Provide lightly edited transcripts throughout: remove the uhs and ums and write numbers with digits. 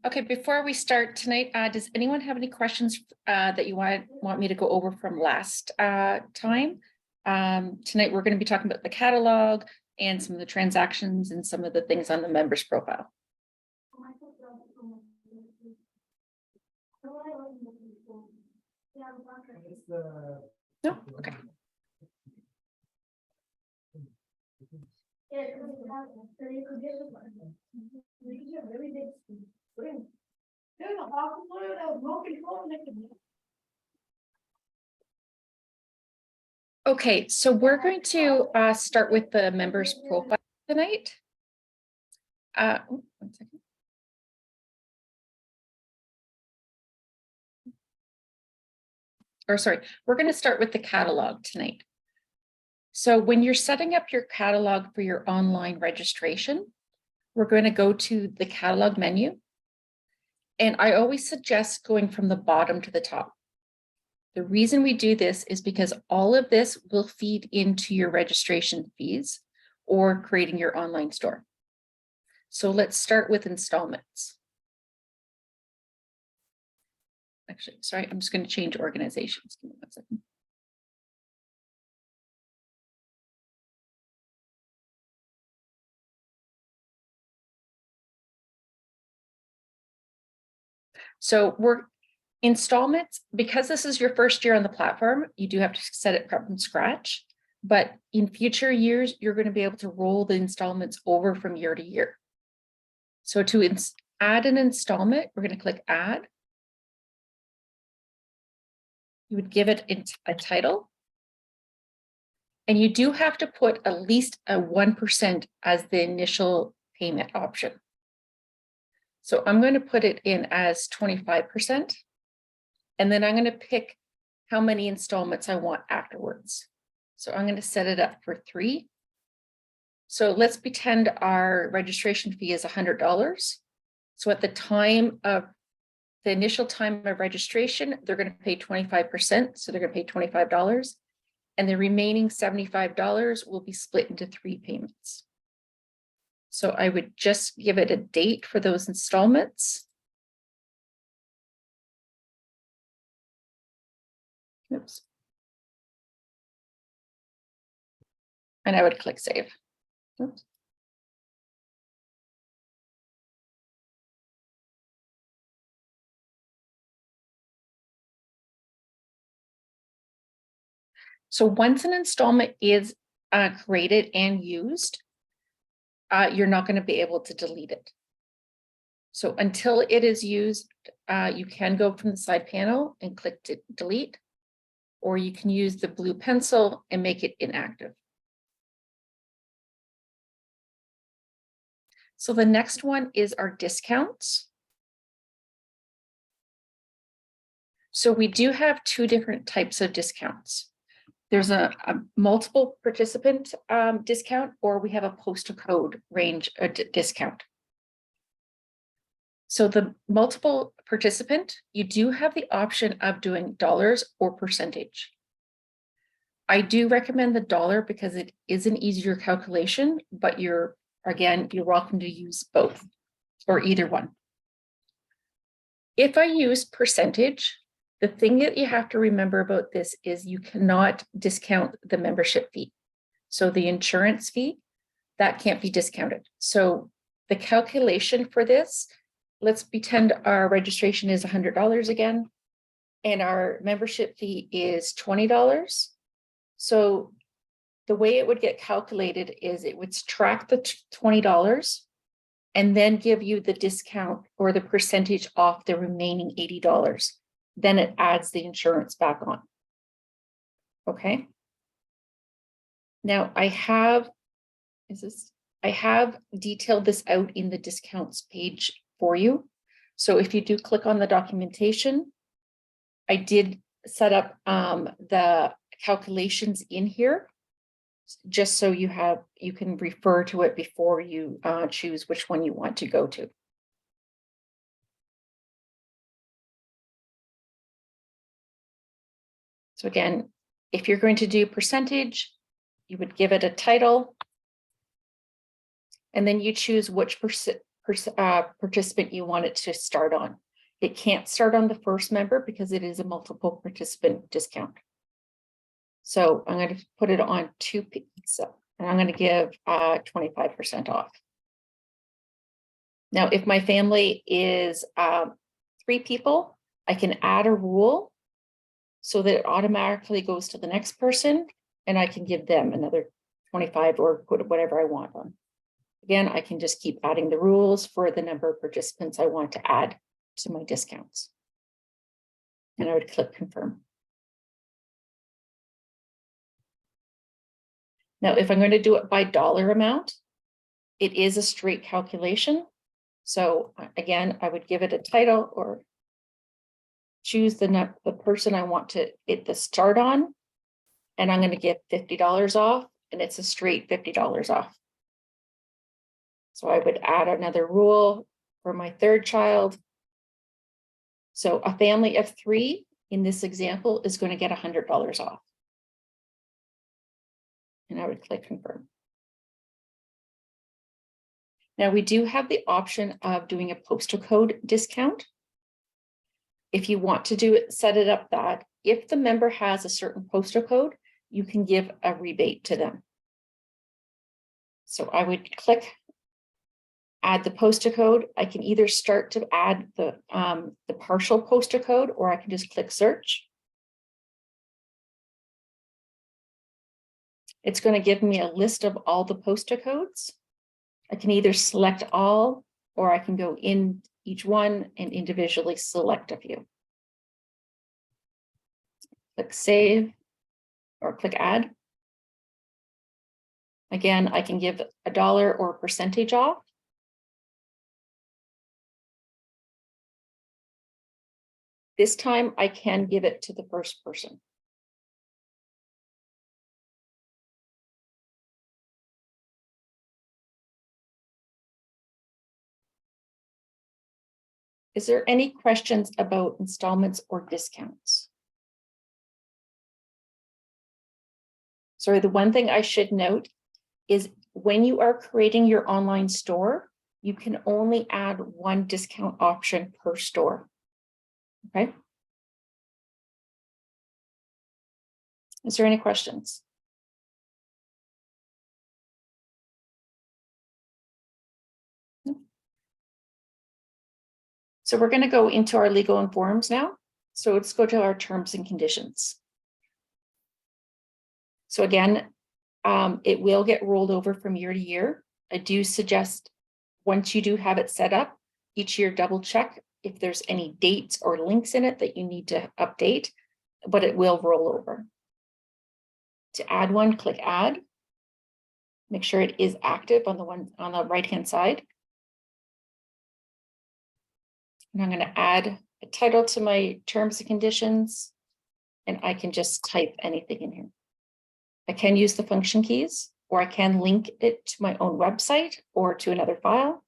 Okay, before we start tonight, does anyone have any questions that you want me to go over from last time? Tonight, we're going to be talking about the catalog and some of the transactions and some of the things on the members profile. No? Okay. Okay, so we're going to start with the members profile tonight. One second. Or sorry, we're going to start with the catalog tonight. So when you're setting up your catalog for your online registration, we're going to go to the catalog menu. And I always suggest going from the bottom to the top. The reason we do this is because all of this will feed into your registration fees or creating your online store. So let's start with installments. Actually, sorry, I'm just going to change organizations. Give me 1 second. So we're installments, because this is your first year on the platform, you do have to set it from scratch. But in future years, you're going to be able to roll the installments over from year to year. So to add an installment, we're going to click add. You would give it a title. And you do have to put at least a 1% as the initial payment option. So I'm going to put it in as 25%. And then I'm going to pick how many installments I want afterwards. So I'm going to set it up for 3. So let's pretend our registration fee is $100. So at the time of the initial time of registration, they're going to pay 25%. So they're going to pay $25. And the remaining $75 will be split into 3 payments. So I would just give it a date for those installments. Oops. And I would click save. Oops. So once an installment is created and used, you're not going to be able to delete it. So until it is used, you can go from the side panel and click to delete, or you can use the blue pencil and make it inactive. So the next one is our discounts. So we do have 2 different types of discounts. There's a multiple participant discount, or we have a postal code range discount. So the multiple participant, you do have the option of doing dollars or percentage. I do recommend the dollar because it is an easier calculation, but you're welcome to use both or either one. If I use percentage, the thing that you have to remember about this is you cannot discount the membership fee. So the insurance fee, that can't be discounted. So the calculation for this, let's pretend our registration is $100 again, and our membership fee is $20. So the way it would get calculated is it would subtract the $20 and then give you the discount or the percentage off the remaining $80. Then it adds the insurance back on. Okay. Now I have detailed this out in the discounts page for you. So if you do click on the documentation, I did set up the calculations in here, just so you can refer to it before you choose which one you want to go to. So again, if you're going to do percentage, you would give it a title, and then you choose which participant you want it to start on. It can't start on the first member because it is a multiple participant discount. So I'm going to put it on 2 pizza, and I'm going to give 25% off. Now, if my family is 3 people, I can add a rule so that it automatically goes to the next person, and I can give them another 25 or put whatever I want on. Again, I can just keep adding the rules for the number of participants I want to add to my discounts. And I would click confirm. Now, if I'm going to do it by dollar amount, it is a straight calculation. So again, I would give it a title or choose the person I want to hit the start on. And I'm going to get $50 off, and it's a straight $50 off. So I would add another rule for my 3rd child. So a family of 3 in this example is going to get $100 off. And I would click confirm. Now we do have the option of doing a postal code discount. If you want to do it, set it up that if the member has a certain postal code, you can give a rebate to them. So I would click add the postal code. I can either start to add the partial postal code, or I can just click search. It's going to give me a list of all the postal codes. I can either select all, or I can go in each one and individually select a few. Click save or click add. Again, I can give $1 or a percentage off. This time I can give it to the first person. Is there any questions about installments or discounts? Sorry, the one thing I should note is when you are creating your online store, you can only add 1 discount option per store. Okay. Is there any questions? So we're going to go into our legal and forms now. So let's go to our terms and conditions. So again, it will get rolled over from year to year. I do suggest once you do have it set up, each year double check if there's any dates or links in it that you need to update, but it will roll over. To add one, click add. Make sure it is active on the one on the right-hand side. And I'm going to add a title to my terms and conditions, and I can just type anything in here. I can use the function keys, or I can link it to my own website or to another file.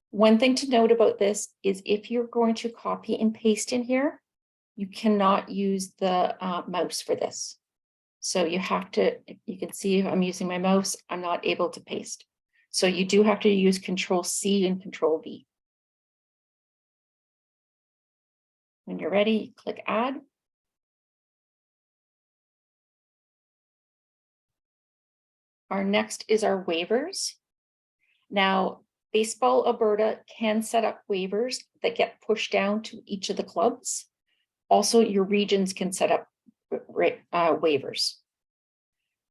One thing to note about this is if you're going to copy and paste in here, you cannot use the mouse for this. So you have to, you can see I'm using my mouse, I'm not able to paste. So you do have to use Control-C and Control-V. When you're ready, click add. Our next is our waivers. Now, Baseball Alberta can set up waivers that get pushed down to each of the clubs. Also, your regions can set up waivers.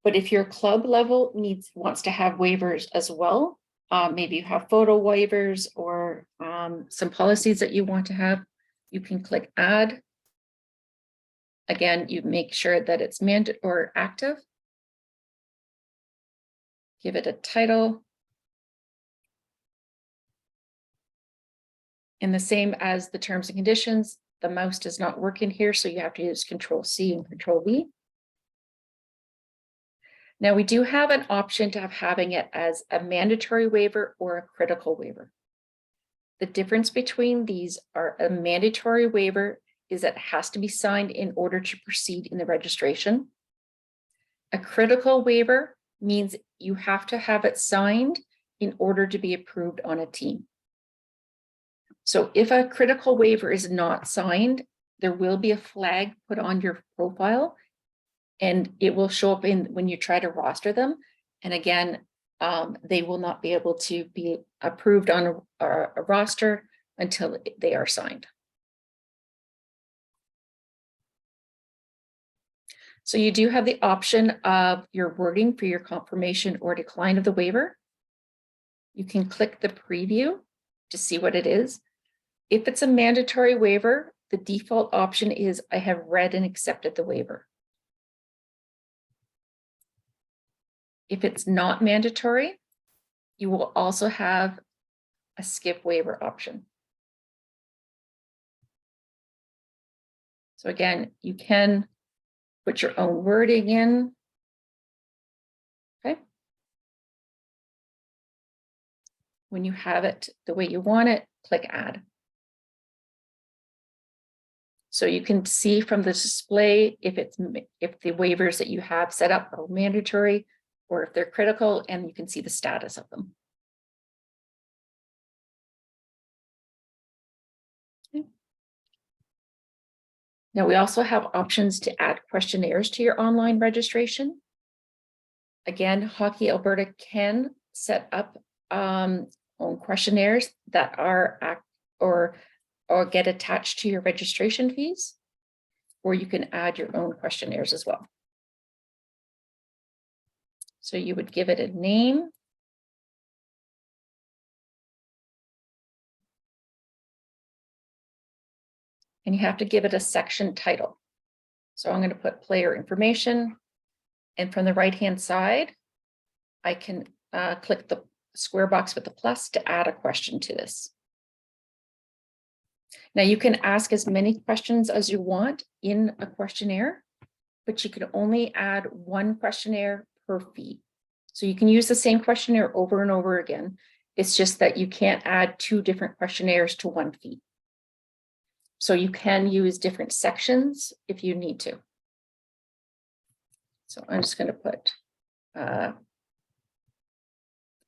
But if your club level wants to have waivers as well, maybe you have photo waivers or some policies that you want to have, you can click add. Again, you make sure that it's mandatory or active. Give it a title. And the same as the terms and conditions, the mouse does not work in here, so you have to use Control-C and Control-V. Now we do have an option to having it as a mandatory waiver or a critical waiver. The difference between these are a mandatory waiver is that it has to be signed in order to proceed in the registration. A critical waiver means you have to have it signed in order to be approved on a team. So if a critical waiver is not signed, there will be a flag put on your profile, and it will show up in when you try to roster them. And again, they will not be able to be approved on a roster until they are signed. So you do have the option of your wording for your confirmation or decline of the waiver. You can click the preview to see what it is. If it's a mandatory waiver, the default option is I have read and accepted the waiver. If it's not mandatory, you will also have a skip waiver option. So again, you can put your own wording in. Okay. When you have it the way you want it, click add. So you can see from the display if the waivers that you have set up are mandatory or if they're critical, and you can see the status of them. Okay. Now we also have options to add questionnaires to your online registration. Again, Hockey Alberta can set up own questionnaires that are or get attached to your registration fees, or you can add your own questionnaires as well. So you would give it a name. And you have to give it a section title. So I'm going to put player information. And from the right-hand side, I can click the square box with the plus to add a question to this. Now you can ask as many questions as you want in a questionnaire, but you can only add one questionnaire per fee. So you can use the same questionnaire over and over again. It's just that you can't add two different questionnaires to one fee. So you can use different sections if you need to. So I'm just going to put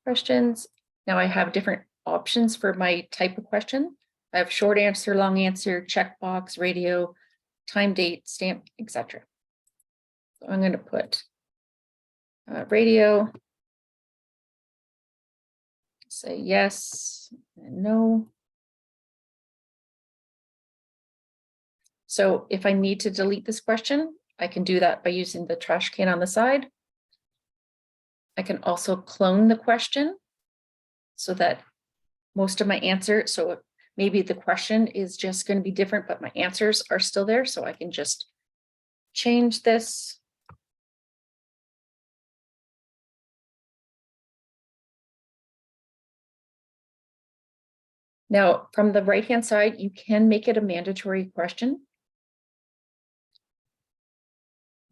questions. Now I have different options for my type of question. I have short answer, long answer, checkbox, radio, time, date, stamp, etc. So I'm going to put radio, say yes and no. So if I need to delete this question, I can do that by using the trash can on the side. I can also clone the question so that most of my answers, so maybe the question is just going to be different, but my answers are still there. So I can just change this. Now, from the right-hand side, you can make it a mandatory question.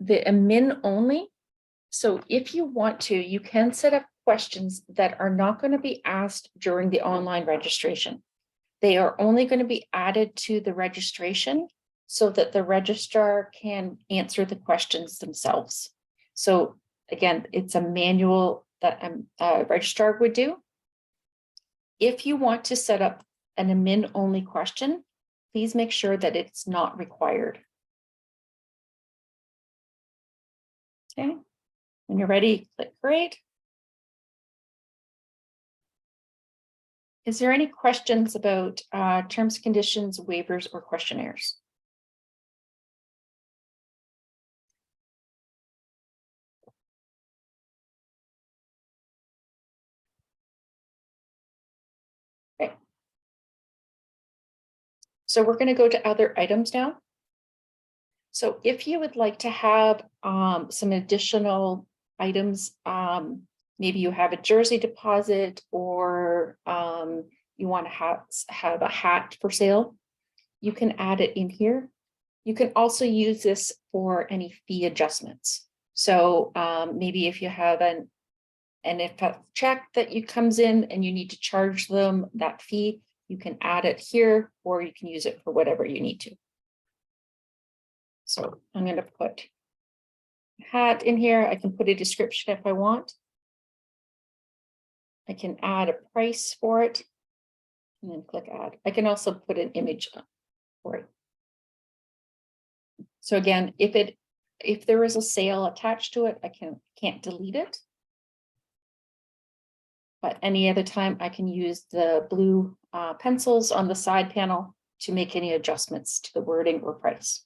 The admin only. So if you want to, you can set up questions that are not going to be asked during the online registration. They are only going to be added to the registration so that the registrar can answer the questions themselves. So again, it's a manual that a registrar would do. If you want to set up an admin only question, please make sure that it's not required. Okay, when you're ready, click create. Is there any questions about terms, conditions, waivers, or questionnaires? Okay. So we're going to go to other items now. So if you would like to have some additional items, maybe you have a jersey deposit or you want to have a hat for sale, you can add it in here. You can also use this for any fee adjustments. So maybe if you have an NFF check that comes in and you need to charge them that fee, you can add it here, or you can use it for whatever you need to. So I'm going to put hat in here. I can put a description if I want. I can add a price for it and then click add. I can also put an image for it. So again, if there is a sale attached to it, I can't delete it. But any other time I can use the blue pencils on the side panel to make any adjustments to the wording or price.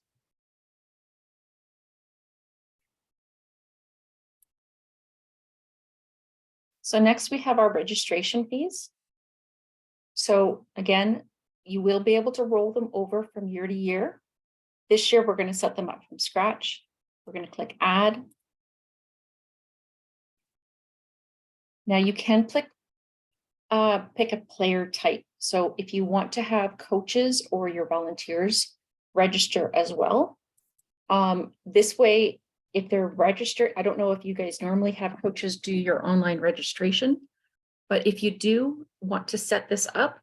So next we have our registration fees. So again, you will be able to roll them over from year to year. This year, we're going to set them up from scratch. We're going to click add. Now you can pick a player type. So if you want to have coaches or your volunteers register as well, this way, if they're registered, I don't know if you guys normally have coaches do your online registration, but if you do want to set this up,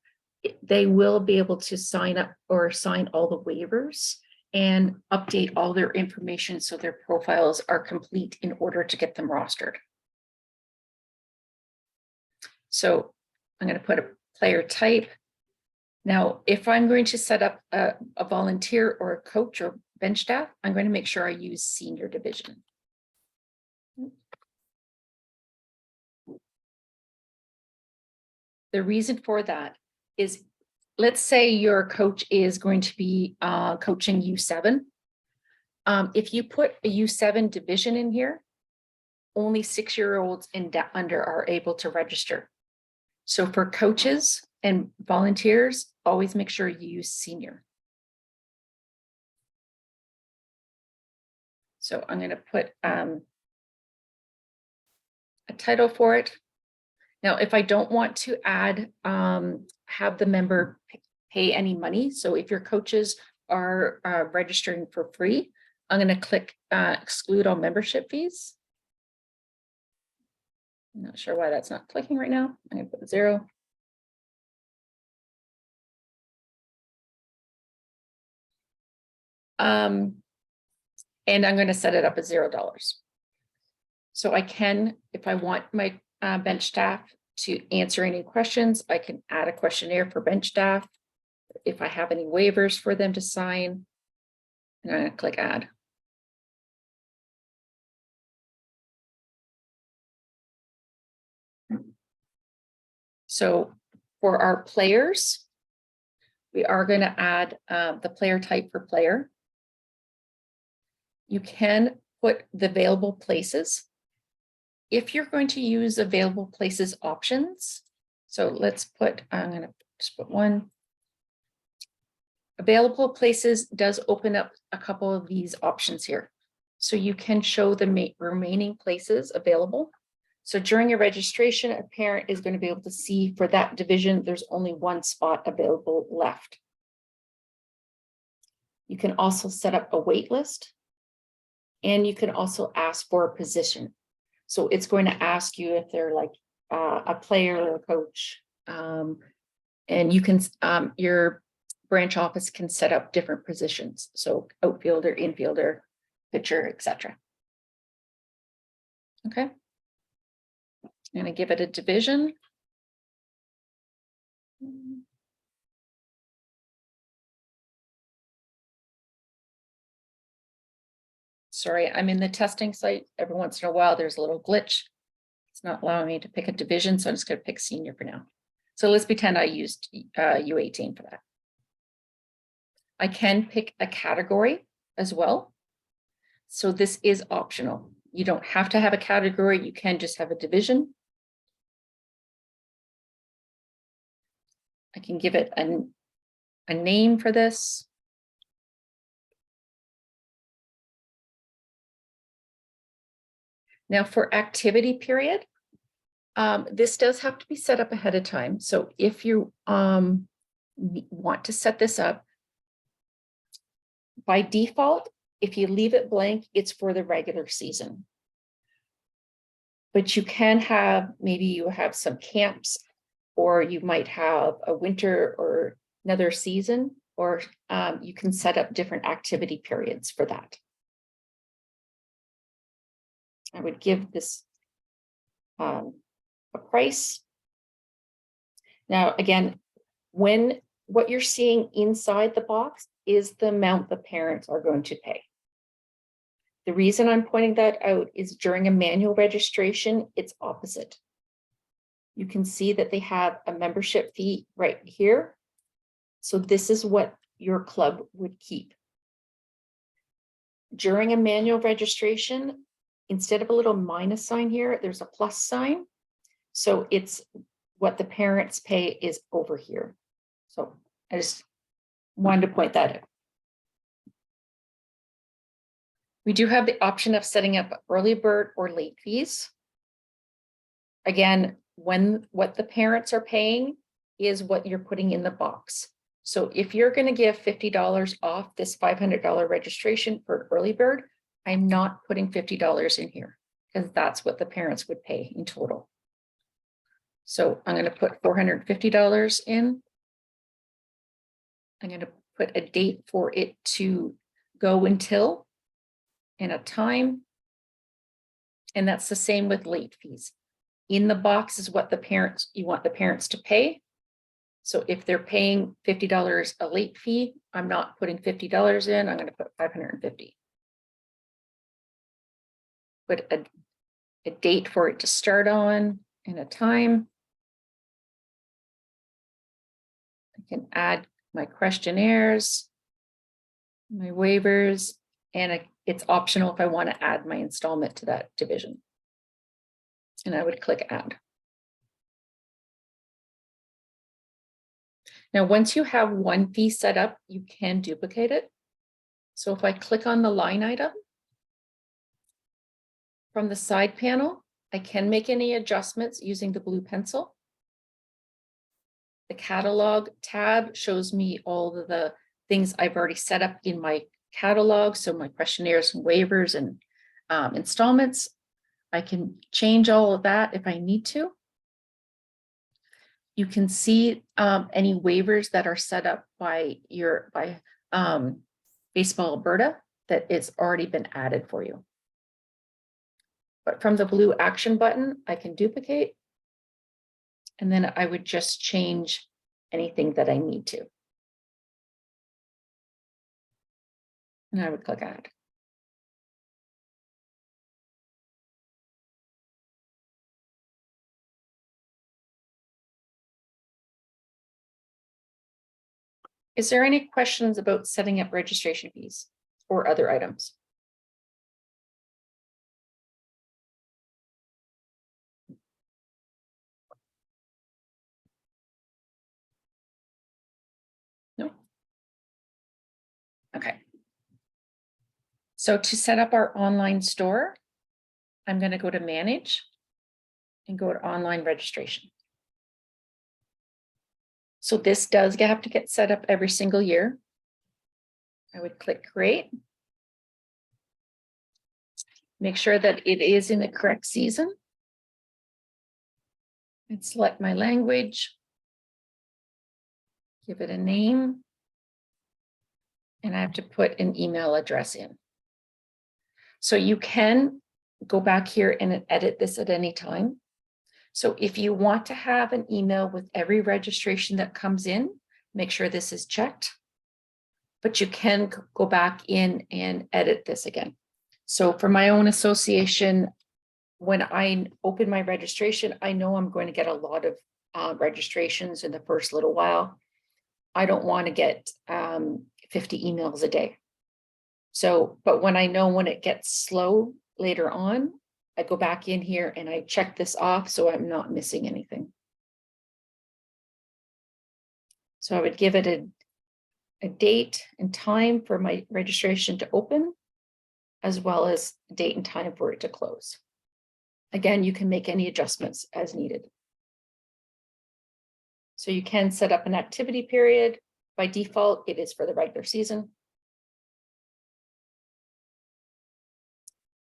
they will be able to sign up or sign all the waivers and update all their information so their profiles are complete in order to get them rostered. So I'm going to put a player type. Now, if I'm going to set up a volunteer or a coach or bench staff, I'm going to make sure I use senior division. The reason for that is, let's say your coach is going to be coaching U7. If you put a U7 division in here, only 6-year-olds and under are able to register. So for coaches and volunteers, always make sure you use senior. So I'm going to put a title for it. Now, if I don't want to add, have the member pay any money. So if your coaches are registering for free, I'm going to click exclude all membership fees. I'm not sure why that's not clicking right now. I'm going to put 0. And I'm going to set it up as $0. So I can, if I want my bench staff to answer any questions, I can add a questionnaire for bench staff. If I have any waivers for them to sign, and I'm going to click add. So for our players, we are going to add the player type for player. You can put the available places. If you're going to use available places options, so let's put, I'm going to just put 1. Available places does open up a couple of these options here. So you can show the remaining places available. So during your registration, a parent is going to be able to see for that division, there's only 1 spot available left. You can also set up a wait list, and you can also ask for a position. So it's going to ask you if they're like a player or a coach, and you can, your branch office can set up different positions. So outfielder, infielder, pitcher, etc. Okay. I'm going to give it a division. Sorry, I'm in the testing site. Every once in a while, there's a little glitch. It's not allowing me to pick a division, so I'm just going to pick senior for now. So let's pretend I used U18 for that. I can pick a category as well. So this is optional. You don't have to have a category. You can just have a division. I can give it a name for this. Now for activity period, this does have to be set up ahead of time. So if you want to set this up, by default, if you leave it blank, it's for the regular season. But you can have, maybe you have some camps, or you might have a winter or another season, or you can set up different activity periods for that. I would give this a price. Now, again, what you're seeing inside the box is the amount the parents are going to pay. The reason I'm pointing that out is during a manual registration, it's opposite. You can see that they have a membership fee right here. So this is what your club would keep. During a manual registration, instead of a little minus sign here, there's a plus sign. So it's what the parents pay is over here. So I just wanted to point that out. We do have the option of setting up early bird or late fees. Again, what the parents are paying is what you're putting in the box. So if you're going to give $50 off this $500 registration for early bird, I'm not putting $50 in here because that's what the parents would pay in total. So I'm going to put $450 in. I'm going to put a date for it to go until and a time. And that's the same with late fees. In the box is what you want the parents to pay. So if they're paying $50 a late fee, I'm not putting $50 in, I'm going to put $550. Put a date for it to start on and a time. I can add my questionnaires, my waivers, and it's optional if I want to add my installment to that division. And I would click add. Now, once you have one fee set up, you can duplicate it. So if I click on the line item from the side panel, I can make any adjustments using the blue pencil. The catalog tab shows me all of the things I've already set up in my catalog. So my questionnaires and waivers and installments. I can change all of that if I need to. You can see any waivers that are set up by Baseball Alberta that it's already been added for you. But from the blue action button, I can duplicate. And then I would just change anything that I need to. And I would click add. Is there any questions about setting up registration fees or other items? No? Okay. So to set up our online store, I'm going to go to manage and go to online registration. So this does have to get set up every single year. I would click create. Make sure that it is in the correct season. And select my language. Give it a name. And I have to put an email address in. So you can go back here and edit this at any time. So if you want to have an email with every registration that comes in, make sure this is checked. But you can go back in and edit this again. So for my own association, when I open my registration, I know I'm going to get a lot of registrations in the first little while. I don't want to get 50 emails a day. So, but when I know when it gets slow later on, I go back in here and I check this off so I'm not missing anything. So I would give it a date and time for my registration to open, as well as date and time for it to close. Again, you can make any adjustments as needed. So you can set up an activity period. By default, it is for the regular season.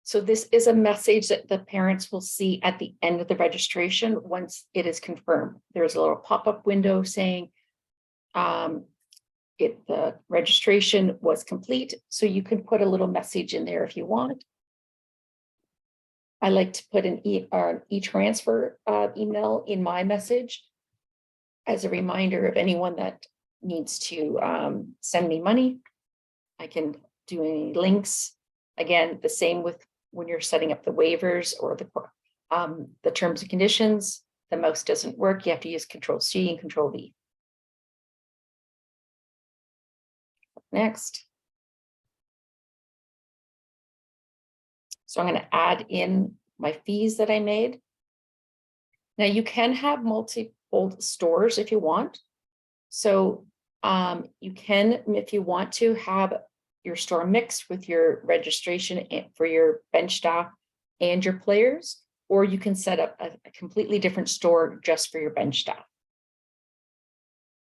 So this is a message that the parents will see at the end of the registration once it is confirmed. There's a little pop-up window saying the registration was complete. So you can put a little message in there if you want. I like to put an e-transfer email in my message. as a reminder of anyone that needs to send me money, I can do any links. Again, the same with when you're setting up the waivers or the terms and conditions. The mouse doesn't work. You have to use Control-C and Control-V. Next. So I'm going to add in my fees that I made. Now you can have multiple stores if you want. So you can, if you want to, have your store mixed with your registration for your bench staff and your players, or you can set up a completely different store just for your bench staff.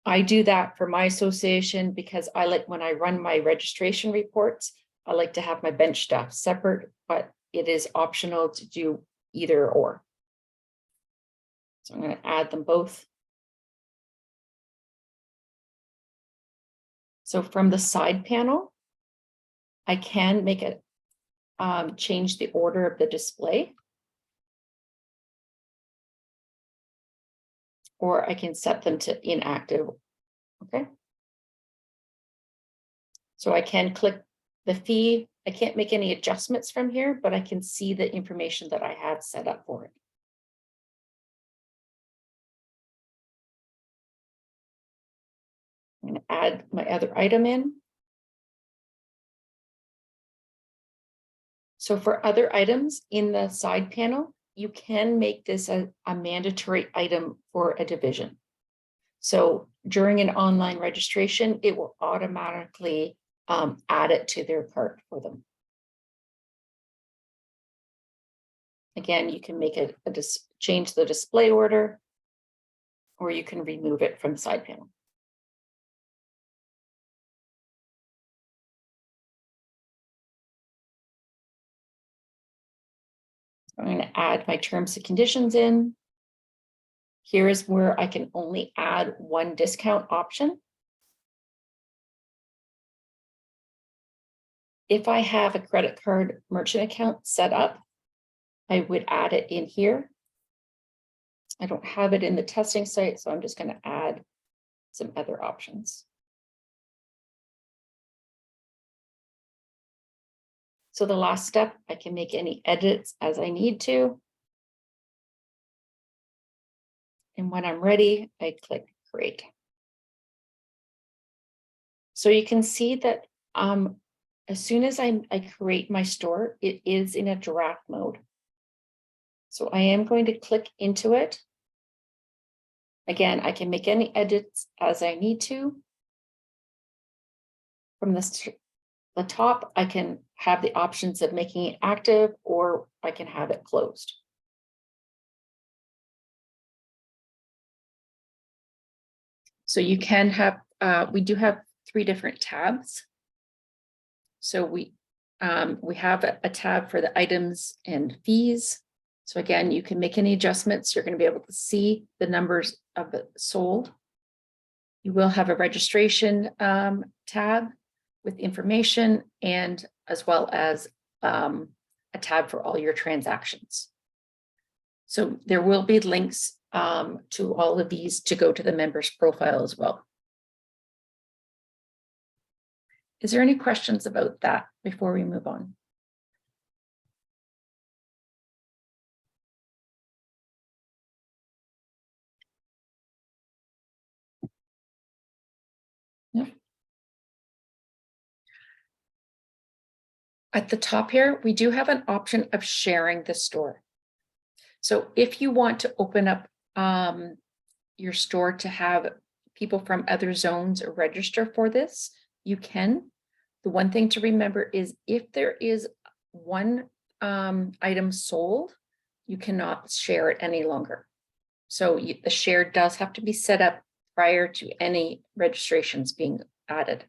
I do that for my association because I like, when I run my registration reports, I like to have my bench staff separate, but it is optional to do either or. So I'm going to add them both. So from the side panel, I can make it change the order of the display. Or I can set them to inactive. Okay. So I can click the fee. I can't make any adjustments from here, but I can see the information that I had set up for it. I'm going to add my other item in. So for other items in the side panel, you can make this a mandatory item for a division. So during an online registration, it will automatically add it to their cart for them. Again, you can make it change the display order, or you can remove it from the side panel. I'm going to add my terms and conditions in. Here is where I can only add one discount option. If I have a credit card merchant account set up, I would add it in here. I don't have it in the testing site, so I'm just going to add some other options. So the last step, I can make any edits as I need to. And when I'm ready, I click create. So you can see that as soon as I create my store, it is in a draft mode. So I am going to click into it. Again, I can make any edits as I need to. From the top, I can have the options of making it active, or I can have it closed. So you can have, we do have 3 different tabs. So we have a tab for the items and fees. So again, you can make any adjustments. You're going to be able to see the numbers of the sold. You will have a registration tab with information, and as well as a tab for all your transactions. So there will be links to all of these to go to the member's profile as well. Is there any questions about that before we move on? No. At the top here, we do have an option of sharing the store. So if you want to open up your store to have people from other zones register for this, you can. The one thing to remember is if there is one item sold, you cannot share it any longer. So the share does have to be set up prior to any registrations being added.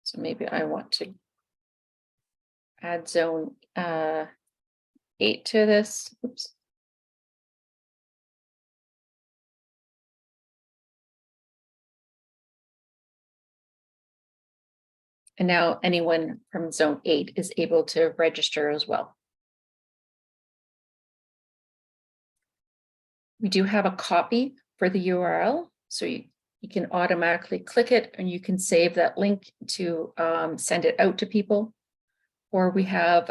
So maybe I want to add zone 8 to this. Oops. And now anyone from zone 8 is able to register as well. We do have a copy for the URL, so you can automatically click it and you can save that link to send it out to people. Or we have,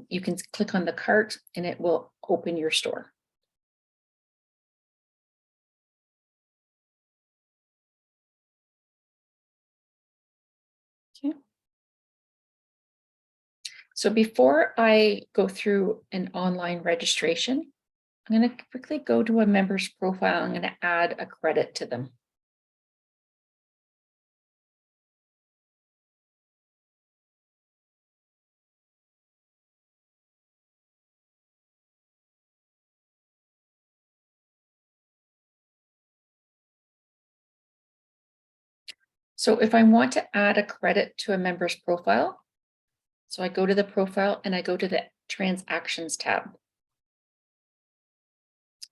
you can click on the cart and it will open your store. Okay. So before I go through an online registration, I'm going to quickly go to a member's profile. I'm going to add a credit to them. So if I want to add a credit to a member's profile, so I go to the profile and I go to the transactions tab.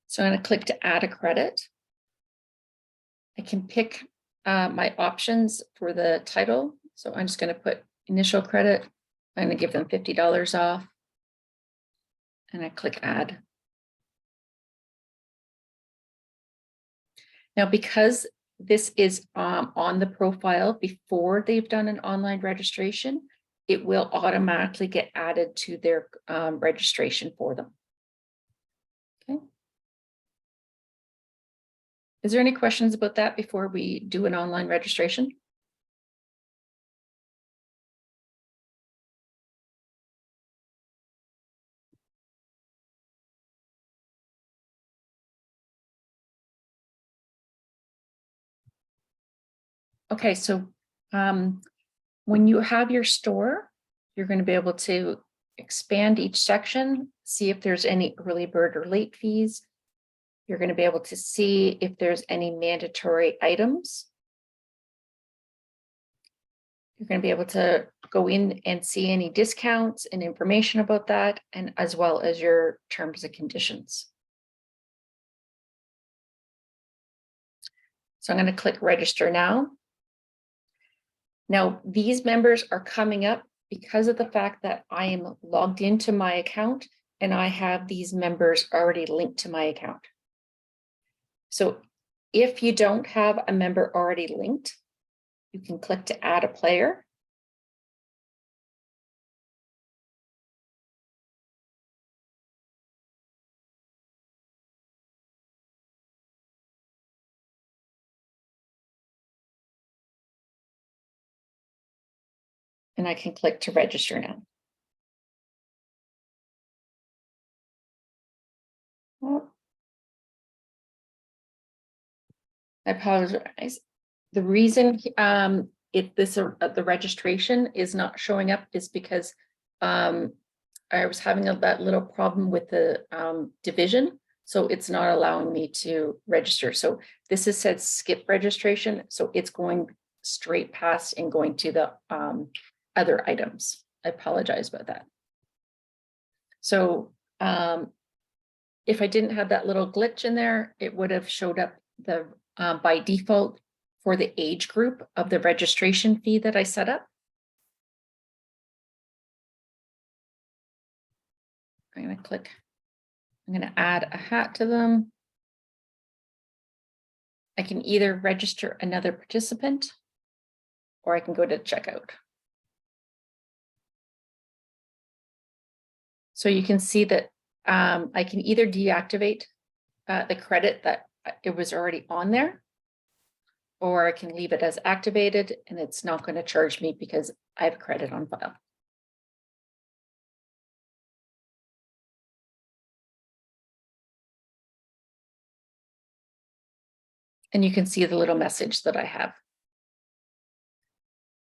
So I'm going to click to add a credit. I can pick my options for the title. So I'm just going to put initial credit. I'm going to give them $50 off. And I click add. Now, because this is on the profile before they've done an online registration, it will automatically get added to their registration for them. Okay. Is there any questions about that before we do an online registration? Okay, so when you have your store, you're going to be able to expand each section, see if there's any early bird or late fees. You're going to be able to see if there's any mandatory items. You're going to be able to go in and see any discounts and information about that, and as well as your terms and conditions. So I'm going to click register now. Now, these members are coming up because of the fact that I am logged into my account and I have these members already linked to my account. So if you don't have a member already linked, you can click to add a player. And I can click to register now. Oh, I apologize. The reason the registration is not showing up is because I was having that little problem with the division, so it's not allowing me to register. So this is said skip registration, so it's going straight past and going to the other items. I apologize about that. So if I didn't have that little glitch in there, it would have showed up the by default for the age group of the registration fee that I set up. I'm going to click. I'm going to add a hat to them. I can either register another participant or I can go to checkout. So you can see that I can either deactivate the credit that it was already on there, or I can leave it as activated and it's not going to charge me because I have credit on file. And you can see the little message that I have.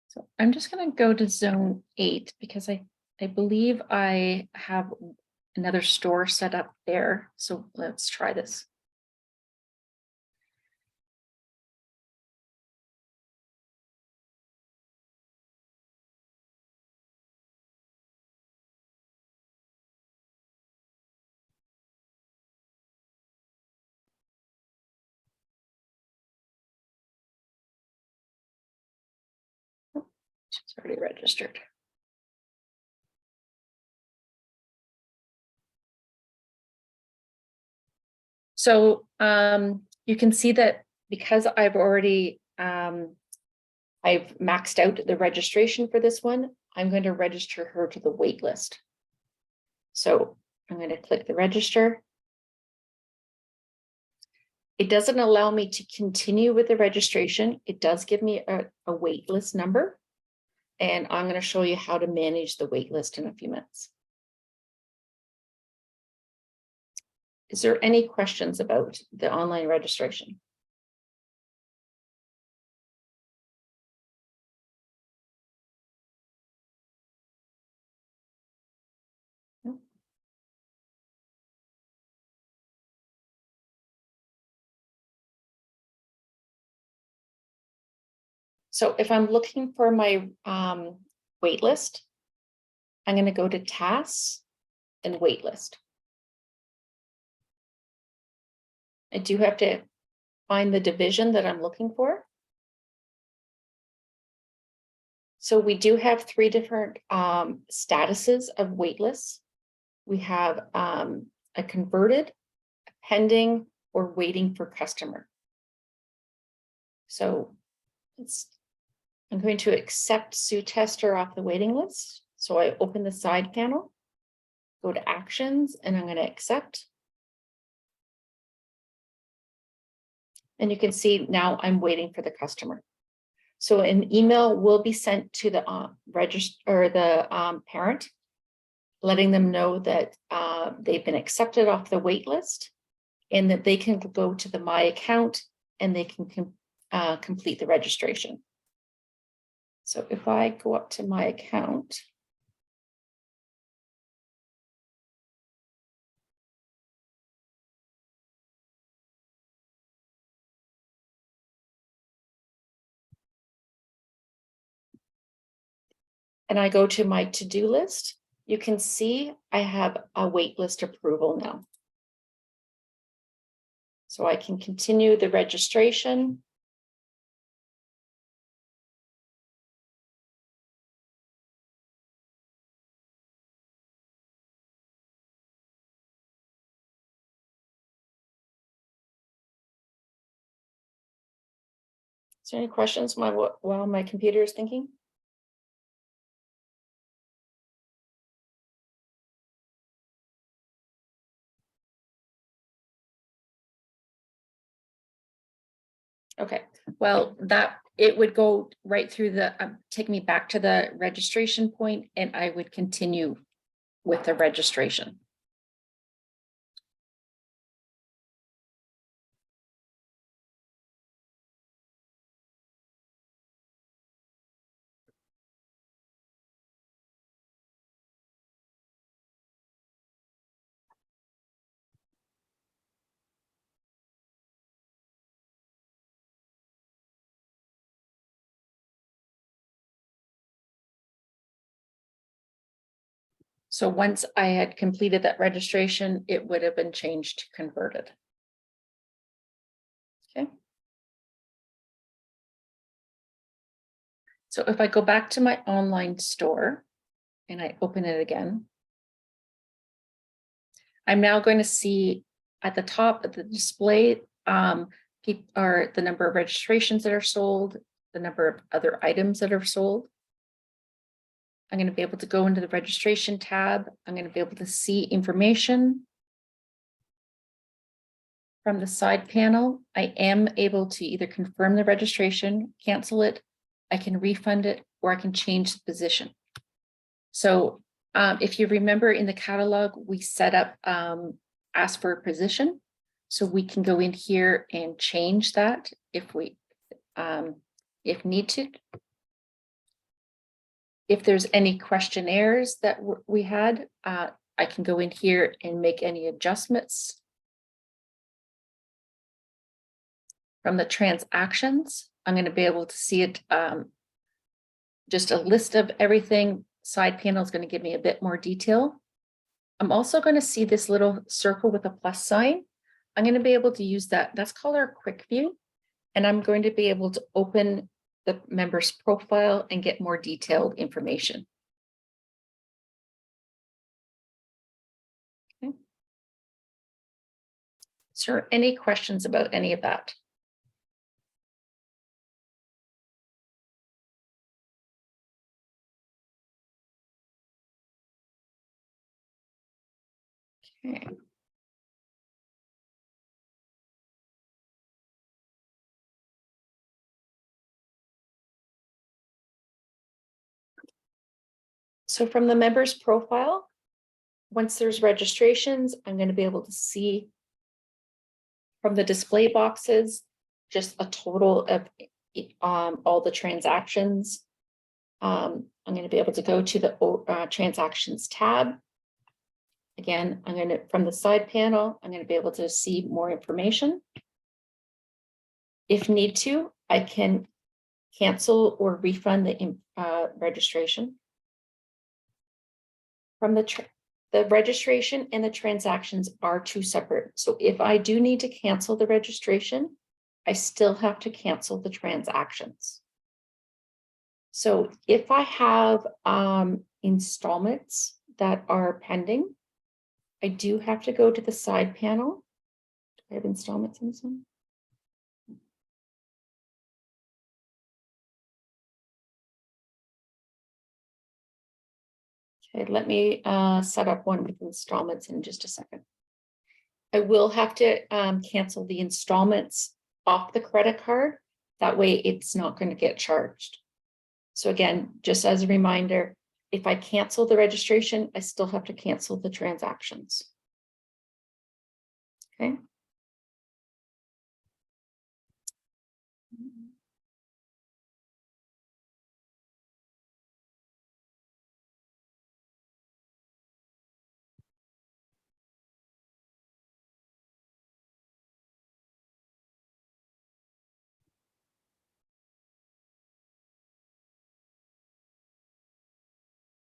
So I'm just going to go to zone 8 because I believe I have another store set up there. So let's try this. It's already registered. So you can see that because I've already I've maxed out the registration for this one, I'm going to register her to the wait list. So I'm going to click the register. It doesn't allow me to continue with the registration. It does give me a wait list number. And I'm going to show you how to manage the wait list in a few minutes. Is there any questions about the online registration? No? So if I'm looking for my wait list, I'm going to go to tasks and wait list. I do have to find the division that I'm looking for. So we do have 3 different statuses of wait lists. We have a converted, pending, or waiting for customer. So I'm going to accept Sue Tester off the waiting list. So I open the side panel, go to actions, and I'm going to accept. And you can see now I'm waiting for the customer. So an email will be sent to the parent, letting them know that they've been accepted off the wait list and that they can go to the My Account and they can complete the registration. So if I go up to My Account, and I go to my to-do list, you can see I have a wait list approval now. So I can continue the registration. Is there any questions while my computer is thinking? Okay, well, it would go right through the, take me back to the registration point, and I would continue with the registration. So once I had completed that registration, it would have been changed to converted. Okay. So if I go back to my online store and I open it again, I'm now going to see at the top of the display are the number of registrations that are sold, the number of other items that are sold. I'm going to be able to go into the registration tab. I'm going to be able to see information from the side panel. I am able to either confirm the registration, cancel it, I can refund it, or I can change the position. So if you remember in the catalog, we set up ask for a position. So we can go in here and change that if need to. If there's any questionnaires that we had, I can go in here and make any adjustments. From the transactions, I'm going to be able to see it, just a list of everything. Side panel is going to give me a bit more detail. I'm also going to see this little circle with a plus sign. I'm going to be able to use that. That's called our quick view. And I'm going to be able to open the member's profile and get more detailed information. Okay. Sir, any questions about any of that? Okay. So from the member's profile, once there's registrations, I'm going to be able to see from the display boxes, just a total of all the transactions. I'm going to be able to go to the transactions tab. Again, I'm going to, from the side panel, I'm going to be able to see more information. If need to, I can cancel or refund the registration. From the registration and the transactions are two separate. So if I do need to cancel the registration, I still have to cancel the transactions. So if I have installments that are pending, I do have to go to the side panel. Do I have installments in this one? Okay, let me set up one with installments in just a second. I will have to cancel the installments off the credit card. That way it's not going to get charged. So again, just as a reminder, if I cancel the registration, I still have to cancel the transactions. Okay.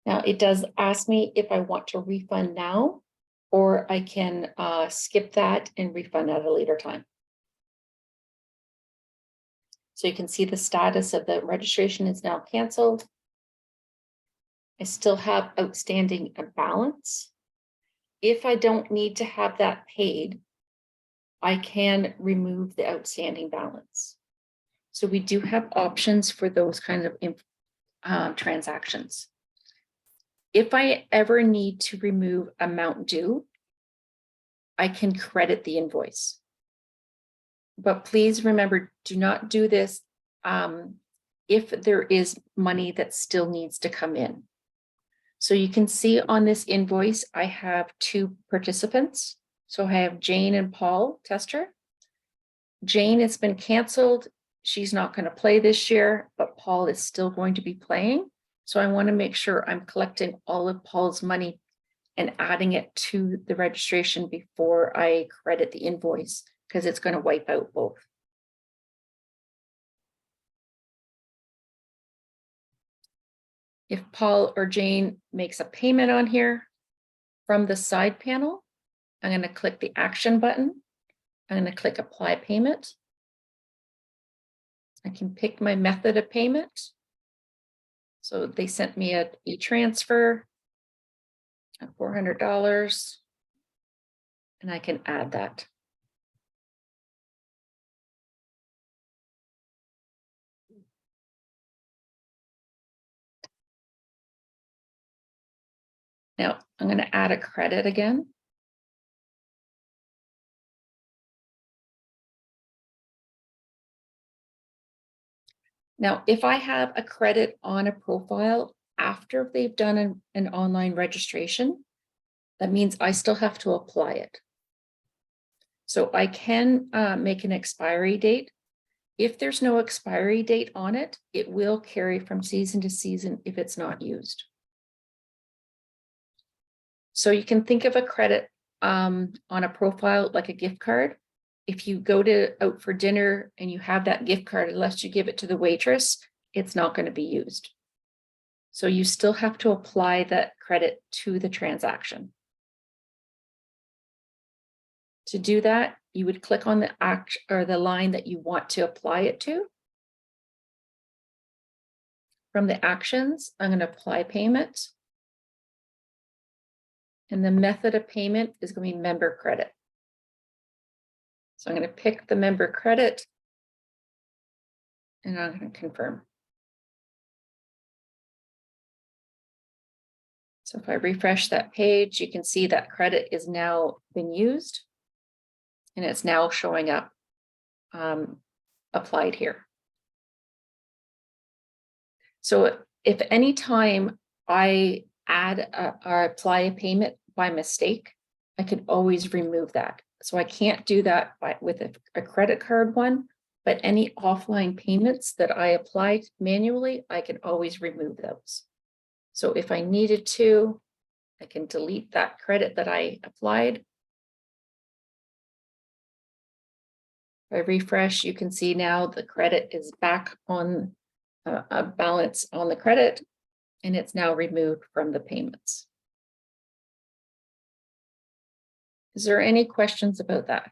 Now it does ask me if I want to refund now, or I can skip that and refund at a later time. So you can see the status of the registration is now canceled. I still have outstanding a balance. If I don't need to have that paid, I can remove the outstanding balance. So we do have options for those kinds of transactions. If I ever need to remove amount due, I can credit the invoice. But please remember, do not do this if there is money that still needs to come in. So you can see on this invoice, I have two participants. So I have Jane and Paul Tester. Jane has been canceled. She's not going to play this year, but Paul is still going to be playing. So I want to make sure I'm collecting all of Paul's money and adding it to the registration before I credit the invoice, because it's going to wipe out both. If Paul or Jane makes a payment on here, from the side panel, I'm going to click the action button. I'm going to click apply payment. I can pick my method of payment. So they sent me an e-transfer at $400, and I can add that. Now I'm going to add a credit again. Now, if I have a credit on a profile after they've done an online registration, that means I still have to apply it. So I can make an expiry date. If there's no expiry date on it, it will carry from season to season if it's not used. So you can think of a credit on a profile like a gift card. If you go out for dinner and you have that gift card, unless you give it to the waitress, it's not going to be used. So you still have to apply that credit to the transaction. To do that, you would click on the the line that you want to apply it to. From the actions, I'm going to apply payment. And the method of payment is going to be member credit. So I'm going to pick the member credit and I'm going to confirm. So if I refresh that page, you can see that credit is now been used and it's now showing up applied here. So if any time I add or apply a payment by mistake, I can always remove that. So I can't do that with a credit card one, but any offline payments that I applied manually, I can always remove those. So if I needed to, I can delete that credit that I applied. If I refresh, you can see now the credit is back on a balance on the credit, and it's now removed from the payments. Is there any questions about that?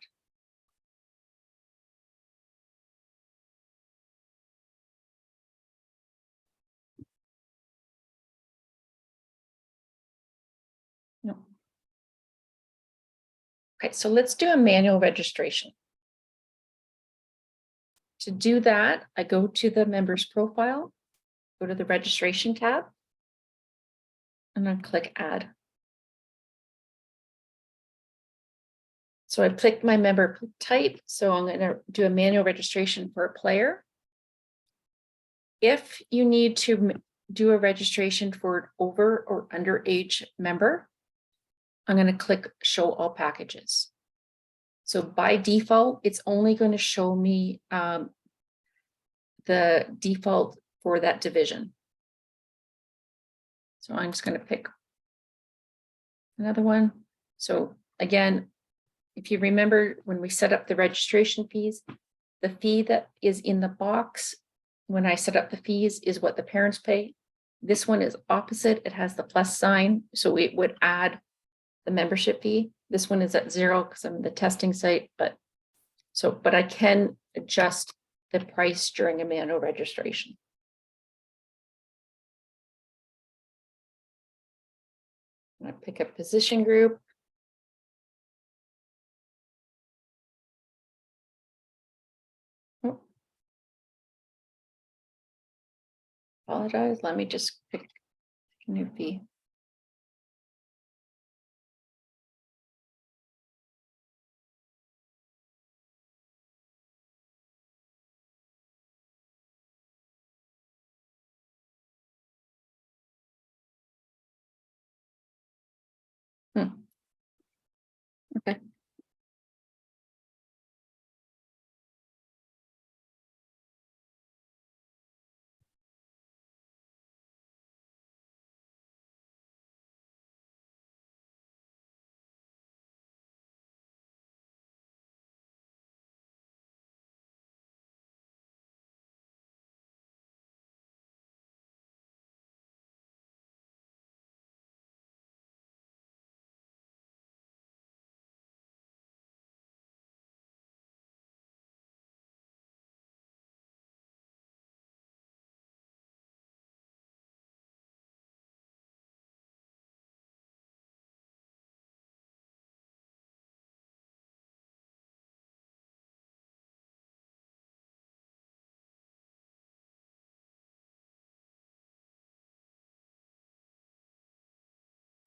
No. Okay, so let's do a manual registration. To do that, I go to the member's profile, go to the registration tab, and then click add. So I clicked my member type, so I'm going to do a manual registration for a player. If you need to do a registration for an over or underage member, I'm going to click show all packages. So by default, it's only going to show me the default for that division. So I'm just going to pick another one. So again, if you remember when we set up the registration fees, the fee that is in the box when I set up the fees is what the parents pay. This one is opposite. It has the plus sign. So it would add the membership fee. This one is at 0 because I'm the testing site, but I can adjust the price during a manual registration. I pick a position group. Oh. Apologize. Let me just pick a new fee. Okay.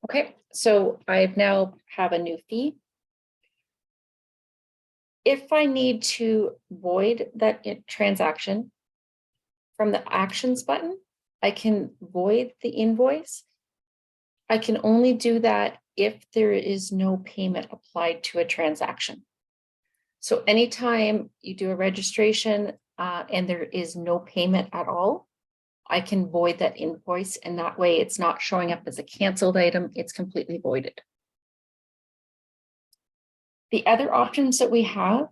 Okay, so I now have a new fee. If I need to void that transaction from the actions button, I can void the invoice. I can only do that if there is no payment applied to a transaction. So anytime you do a registration and there is no payment at all, I can void that invoice, and that way it's not showing up as a canceled item, it's completely voided. The other options that we have,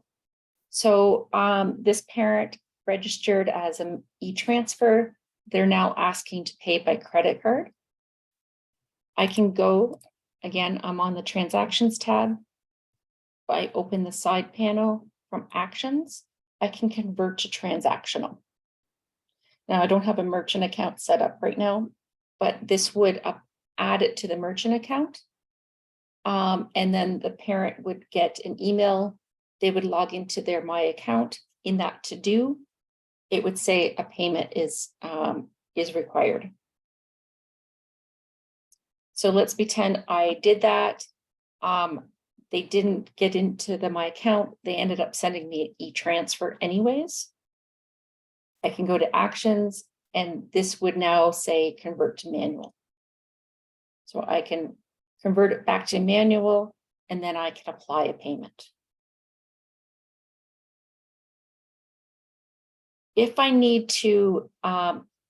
so this parent registered as an e-transfer, they're now asking to pay by credit card. I can go, again, I'm on the transactions tab. If I open the side panel from actions, I can convert to transactional. Now, I don't have a merchant account set up right now, but this would add it to the merchant account. And then the parent would get an email they would log into their My Account. In that to do, it would say a payment is required. So let's pretend I did that. They didn't get into My Account. They ended up sending me an e-transfer anyways. I can go to actions, and this would now say convert to manual. So I can convert it back to manual, and then I can apply a payment. If I need to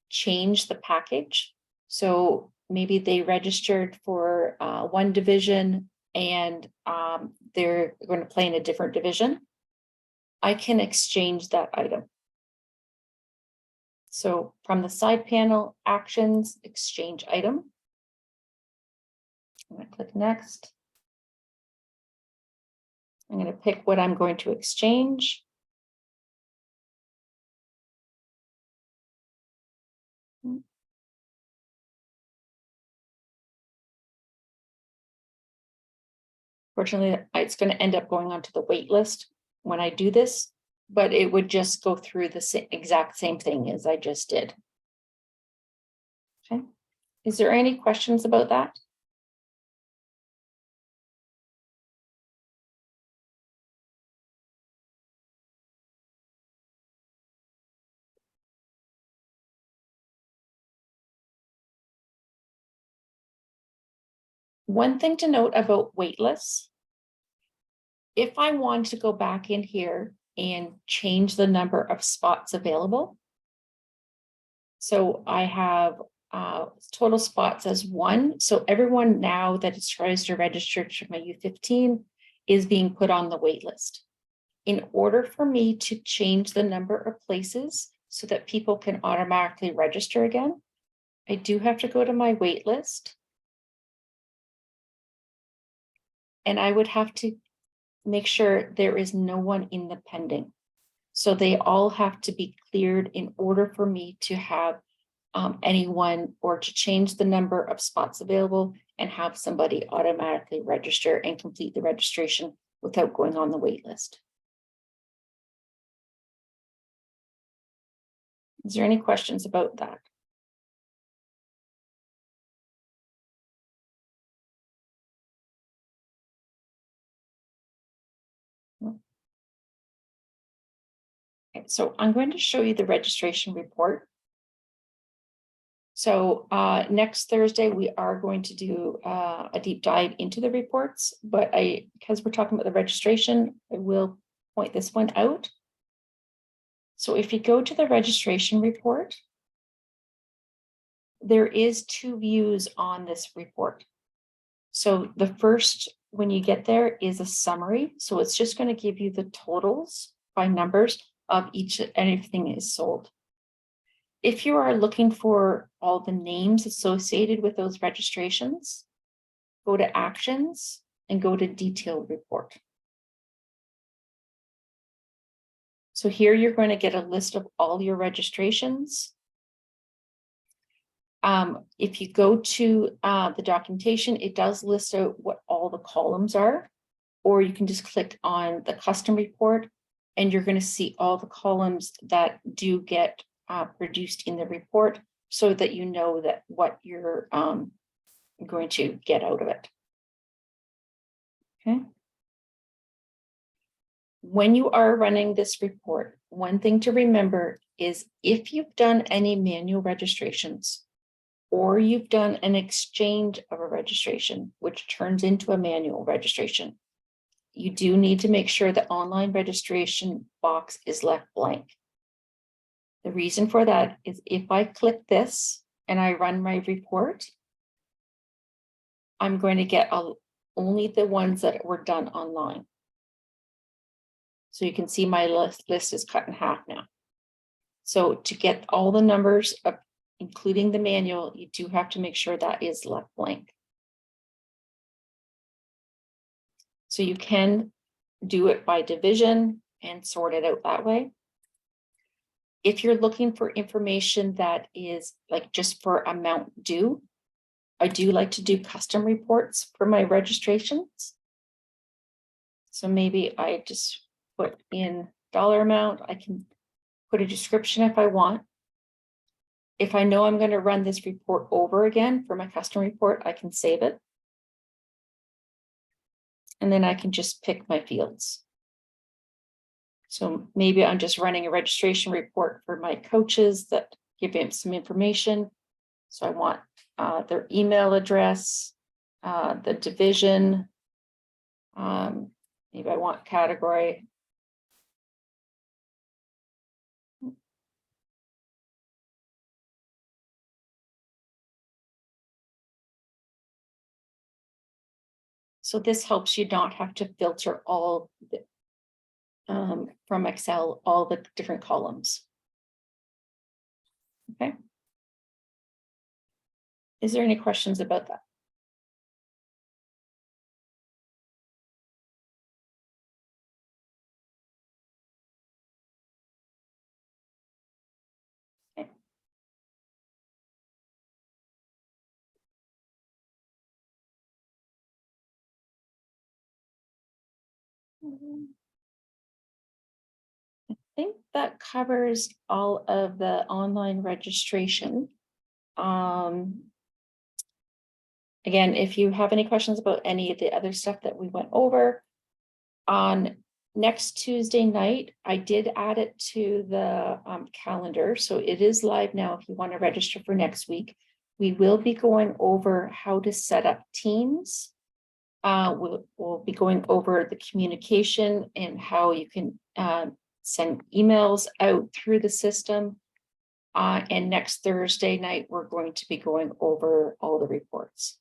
change the package, so maybe they registered for one division and they're going to play in a different division, I can exchange that item. So from the side panel, actions, exchange item. I'm going to click next. I'm going to pick what I'm going to exchange. Fortunately, it's going to end up going onto the wait list when I do this, but it would just go through the exact same thing as I just did. Okay. Is there any questions about that? One thing to note about wait lists, if I want to go back in here and change the number of spots available, so I have total spots as 1. So everyone now that is tries to register to my U15 is being put on the wait list. In order for me to change the number of places so that people can automatically register again, I do have to go to my wait list. And I would have to make sure there is no one in the pending. So they all have to be cleared in order for me to have anyone or to change the number of spots available and have somebody automatically register and complete the registration without going on the wait list. Is there any questions about that? Okay, so I'm going to show you the registration report. So next Thursday, we are going to do a deep dive into the reports, but because we're talking about the registration, I will point this one out. So if you go to the registration report, there is 2 views on this report. So the first, when you get there, is a summary. So it's just going to give you the totals by numbers of each and everything is sold. If you are looking for all the names associated with those registrations, go to actions and go to detailed report. So here you're going to get a list of all your registrations. If you go to the documentation, it does list out what all the columns are, or you can just click on the custom report and you're going to see all the columns that do get produced in the report so that you know that what you're going to get out of it. Okay. When you are running this report, one thing to remember is if you've done any manual registrations or you've done an exchange of a registration, which turns into a manual registration, you do need to make sure the online registration box is left blank. The reason for that is if I click this and I run my report, I'm going to get only the ones that were done online. So you can see my list is cut in half now. So to get all the numbers, including the manual, you do have to make sure that is left blank. So you can do it by division and sort it out that way. If you're looking for information that is like just for amount due, I do like to do custom reports for my registrations. So maybe I just put in dollar amount. I can put a description if I want. If I know I'm going to run this report over again for my custom report, I can save it. And then I can just pick my fields. So maybe I'm just running a registration report for my coaches that give them some information. So I want their email address, the division. Maybe I want category. So this helps you not have to filter all the, from Excel, all the different columns. Okay. Is there any questions about that? Okay. I think that covers all of the online registration. Again, if you have any questions about any of the other stuff that we went over, on next Tuesday night, I did add it to the calendar. So it is live now if you want to register for next week. We will be going over how to set up teams. We'll be going over the communication and how you can send emails out through the system. And next Thursday night, we're going to be going over all the reports.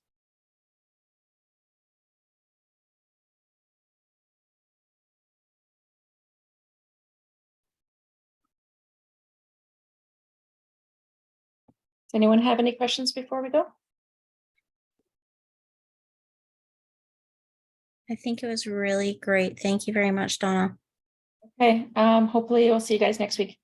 Does anyone have any questions before we go? I think it was really great. Thank you very much, Donna. Okay, hopefully we'll see you guys next week.